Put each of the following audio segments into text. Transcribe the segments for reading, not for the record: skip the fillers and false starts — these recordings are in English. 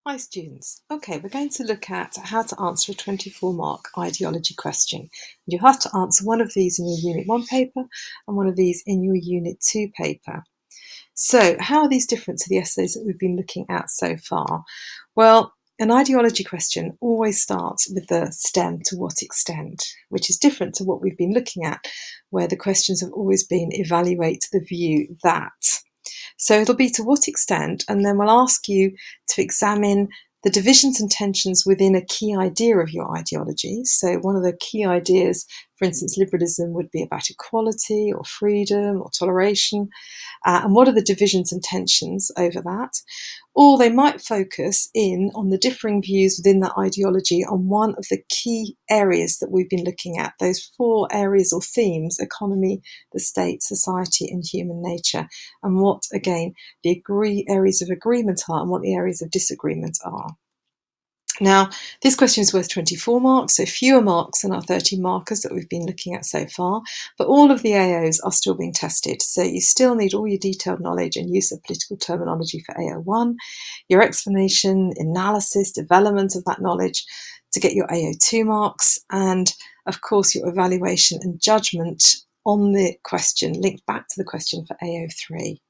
Hi students. Okay, we're going to look at how to answer a 24-mark ideology question. You have to answer one of these in your Unit 1 paper and one of these in your Unit 2 paper. So how are these different to the essays that we've been looking at so far? Well, an ideology question always starts with the stem "to what extent," which is different to what we've been looking at, where the questions have always been evaluate the view that. So it'll be to what extent, and then we'll ask you to examine the divisions and tensions within a key idea of your ideology. So one of the key ideas, for instance, liberalism, would be about equality or freedom or toleration. And what are the divisions and tensions over that? Or they might focus in on the differing views within that ideology on one of the key areas that we've been looking at, those 4 areas or themes: economy, the state, society, and human nature, and what, again, the areas of agreement are and what the areas of disagreement are. Now, this question is worth 24 marks, so fewer marks than our 30 markers that we've been looking at so far, but all of the AOs are still being tested, so you still need all your detailed knowledge and use of political terminology for AO1, your explanation, analysis, development of that knowledge to get your AO2 marks, and of course your evaluation and judgment on the question, linked back to the question for AO3.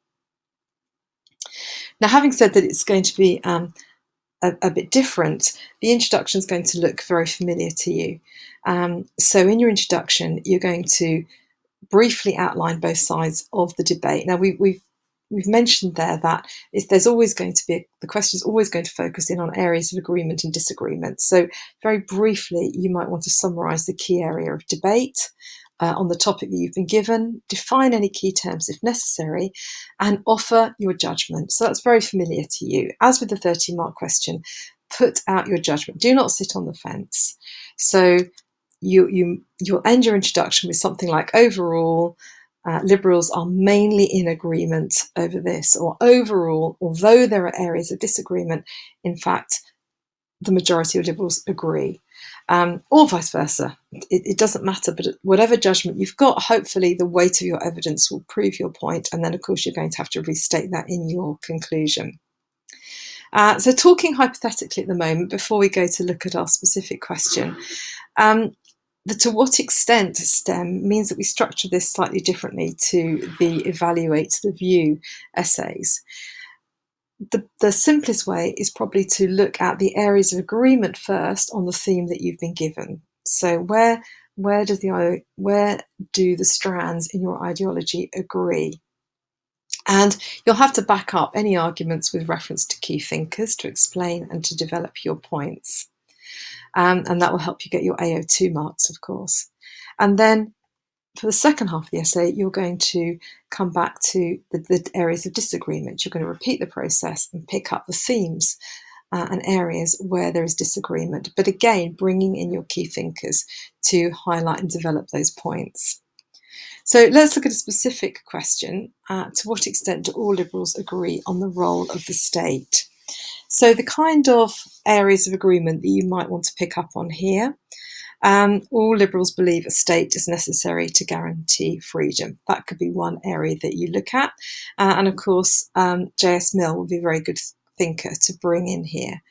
Now, having said that it's going to be a bit different, the introduction is going to look very familiar to you. So in your introduction, you're going to briefly outline both sides of the debate. Now, we've mentioned there that there's always going to be, the question is always going to focus in on areas of agreement and disagreement. So very briefly, you might want to summarise the key area of debate on the topic that you've been given, define any key terms if necessary, and offer your judgment. So that's very familiar to you. As with the 30-mark question, put out your judgment. Do not sit on the fence. So you'll end your introduction with something like, overall, Liberals are mainly in agreement over this, or overall, although there are areas of disagreement, in fact, the majority of Liberals agree. Or vice versa. It doesn't matter, but whatever judgment you've got, hopefully the weight of your evidence will prove your point, and then of course you're going to have to restate that in your conclusion. So talking hypothetically at the moment, before we go to look at our specific question, the "to what extent" stem means that we structure this slightly differently to the evaluate the view essays. The simplest way is probably to look at the areas of agreement first on the theme that you've been given. So where do the strands in your ideology agree? And you'll have to back up any arguments with reference to key thinkers to explain and to develop your points. And that will help you get your AO2 marks, of course. And then for the second half of the essay, you're going to come back to the areas of disagreement. You're going to repeat the process and pick up the themes and areas where there is disagreement, but again, bringing in your key thinkers to highlight and develop those points. So let's look at a specific question. To what extent do all Liberals agree on the role of the state? So the kind of areas of agreement that you might want to pick up on here: all Liberals believe a state is necessary to guarantee freedom. That could be one area that you look at. And of course, J.S. Mill would be a very good thinker to bring in here.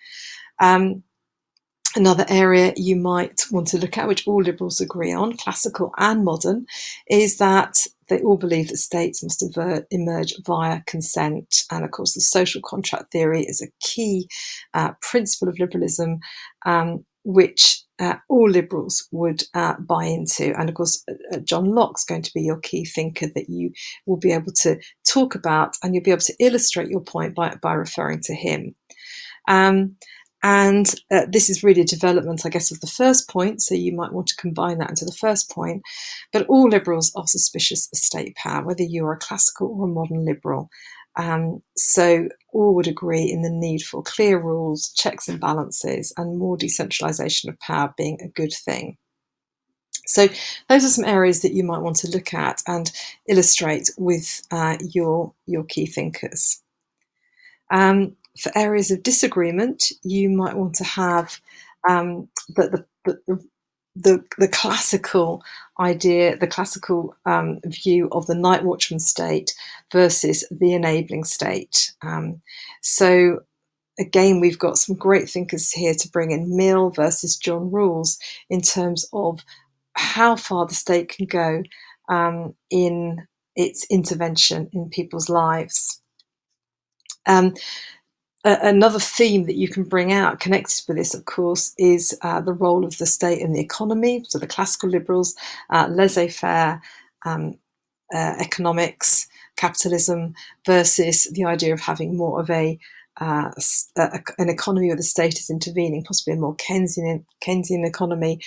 Another area you might want to look at, which all Liberals agree on, classical and modern, is that they all believe that states must emerge via consent. And of course, the social contract theory is a key principle of liberalism, which all Liberals would buy into. And of course, John Locke's going to be your key thinker that you will be able to talk about, and you'll be able to illustrate your point by referring to him. And this is really a development, I guess, of the first point, so you might want to combine that into the first point. But all Liberals are suspicious of state power, whether you are a classical or a modern Liberal. So all would agree in the need for clear rules, checks and balances, and more decentralisation of power being a good thing. So those are some areas that you might want to look at and illustrate with your key thinkers. For areas of disagreement, you might want to have the classical idea, the classical view of the night watchman state versus the enabling state. So again, we've got some great thinkers here to bring in: Mill versus John Rawls, in terms of how far the state can go in its intervention in people's lives. Another theme that you can bring out connected with this, of course, is the role of the state in the economy. So the classical liberals, laissez-faire economics, capitalism, versus the idea of having more of an economy where the state is intervening, possibly a more Keynesian economy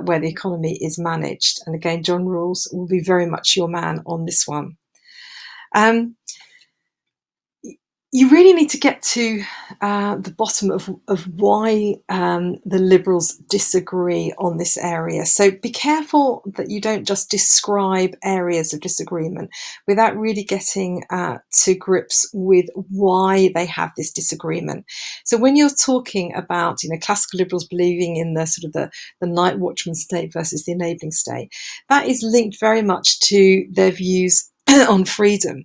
where the economy is managed. And again, John Rawls will be very much your man on this one. You really need to get to the bottom of why the Liberals disagree on this area. So be careful that you don't just describe areas of disagreement without really getting to grips with why they have this disagreement. So when you're talking about, classical Liberals believing in the sort of the night watchman state versus the enabling state, that is linked very much to their views on freedom.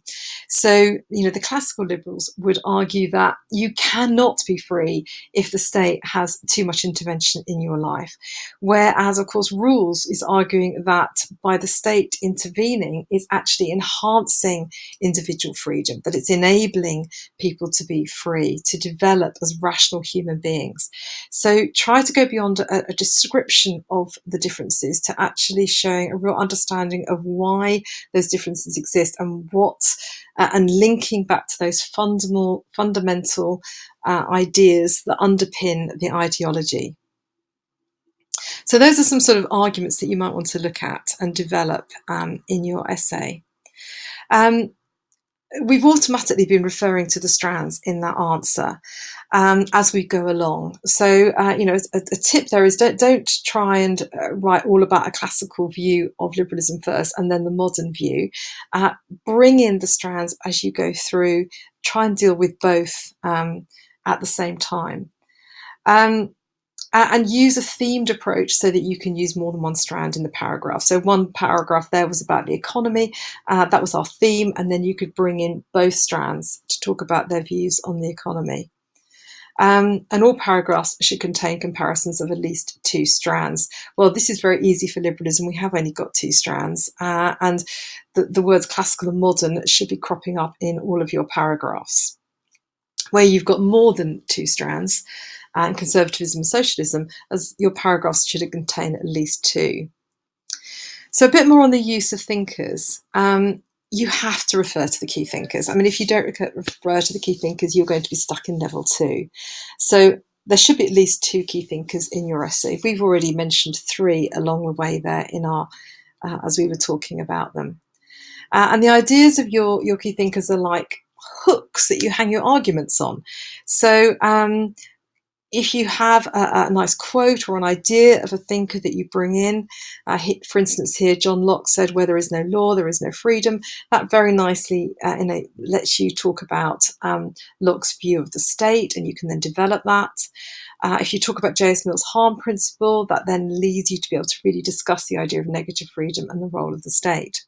So, the classical liberals would argue that you cannot be free if the state has too much intervention in your life. Whereas, of course, Rawls is arguing that by the state intervening is actually enhancing individual freedom, that it's enabling people to be free, to develop as rational human beings. So try to go beyond a description of the differences to actually showing a real understanding of why those differences exist and and linking back to those fundamental ideas that underpin the ideology. So those are some sort of arguments that you might want to look at and develop in your essay. We've automatically been referring to the strands in that answer as we go along. So, a tip there is don't try and write all about a classical view of liberalism first and then the modern view. Bring in the strands as you go through. Try and deal with both at the same time. And use a themed approach so that you can use more than one strand in the paragraph. So one paragraph there was about the economy, that was our theme, and then you could bring in both strands to talk about their views on the economy. And all paragraphs should contain comparisons of at least two strands. Well, this is very easy for liberalism. We have only got two strands, and the words classical and modern should be cropping up in all of your paragraphs. Where you've got more than two strands, and conservatism and socialism, as your paragraphs should contain at least two. So a bit more on the use of thinkers. You have to refer to the key thinkers. I mean, if you don't refer to the key thinkers, you're going to be stuck in level 2. So there should be at least 2 key thinkers in your essay. We've already mentioned 3 along the way there in our as we were talking about them. And the ideas of your key thinkers are like hooks that you hang your arguments on. So if you have a nice quote or an idea of a thinker that you bring in, for instance here, John Locke said, where there is no law, there is no freedom. That very nicely lets you talk about Locke's view of the state, and you can then develop that. If you talk about J.S. Mill's harm principle, that then leads you to be able to really discuss the idea of negative freedom and the role of the state.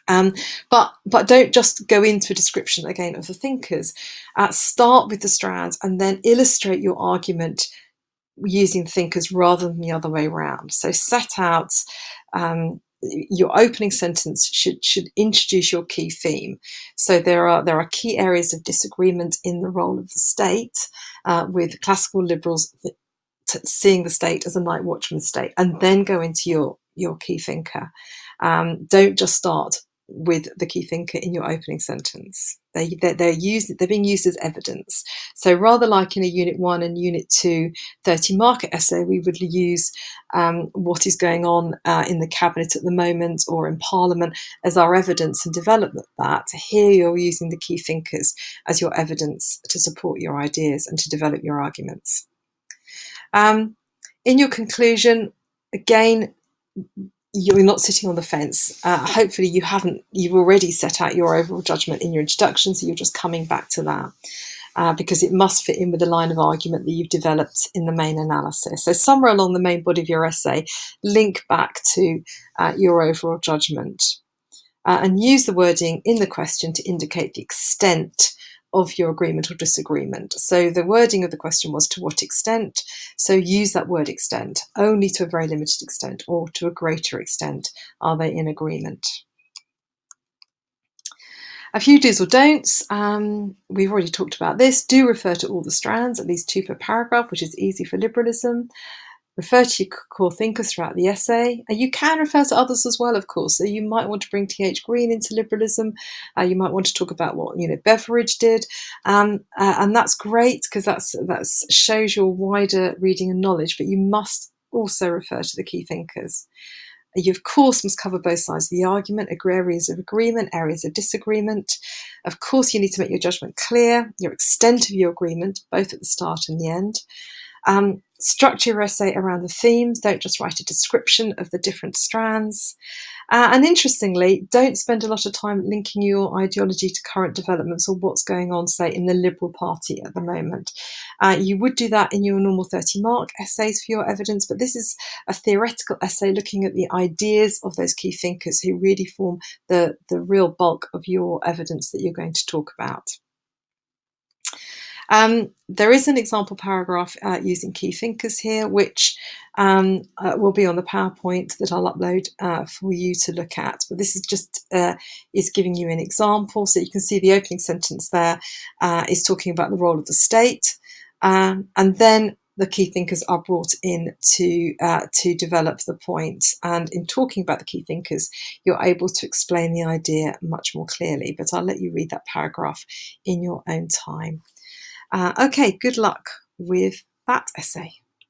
But don't just go into a description again of the thinkers. Start with the strands and then illustrate your argument using thinkers rather than the other way around. So set out your opening sentence should introduce your key theme. So there are key areas of disagreement in the role of the state, with classical liberals seeing the state as a night watchman state, and then go into your key thinker. Don't just start with the key thinker in your opening sentence. They're being used as evidence. So rather like in a Unit 1 and Unit 2 30-marker essay, we would use what is going on in the cabinet at the moment or in Parliament as our evidence and develop that. Here you're using the key thinkers as your evidence to support your ideas and to develop your arguments. In your conclusion, again, you're not sitting on the fence. Hopefully you've already set out your overall judgment in your introduction, so you're just coming back to that because it must fit in with the line of argument that you've developed in the main analysis. So somewhere along the main body of your essay, link back to your overall judgment and use the wording in the question to indicate the extent of your agreement or disagreement. So the wording of the question was to what extent, so use that word extent, only to a very limited extent or to a greater extent are they in agreement. A few do's or don'ts. We've already talked about this. Do refer to all the strands, at least 2 per paragraph, which is easy for liberalism. Refer to your core thinkers throughout the essay. You can refer to others as well, of course. So you might want to bring T.H. Green into liberalism. You might want to talk about what Beveridge did, and that's great because that shows your wider reading and knowledge. But you must also refer to the key thinkers. You, of course, must cover both sides of the argument, areas of agreement, areas of disagreement. Of course, you need to make your judgment clear, your extent of your agreement, both at the start and the end. Structure your essay around the themes. Don't just write a description of the different strands. And interestingly, don't spend a lot of time linking your ideology to current developments or what's going on, say, in the Liberal Party at the moment. You would do that in your normal 30-mark essays for your evidence, but this is a theoretical essay looking at the ideas of those key thinkers who really form the real bulk of your evidence that you're going to talk about. There is an example paragraph using key thinkers here, which will be on the PowerPoint that I'll upload for you to look at. But this is just is giving you an example. So you can see the opening sentence there is talking about the role of the state. And then the key thinkers are brought in to develop the point. And in talking about the key thinkers, you're able to explain the idea much more clearly. But I'll let you read that paragraph in your own time. Okay, good luck with that essay.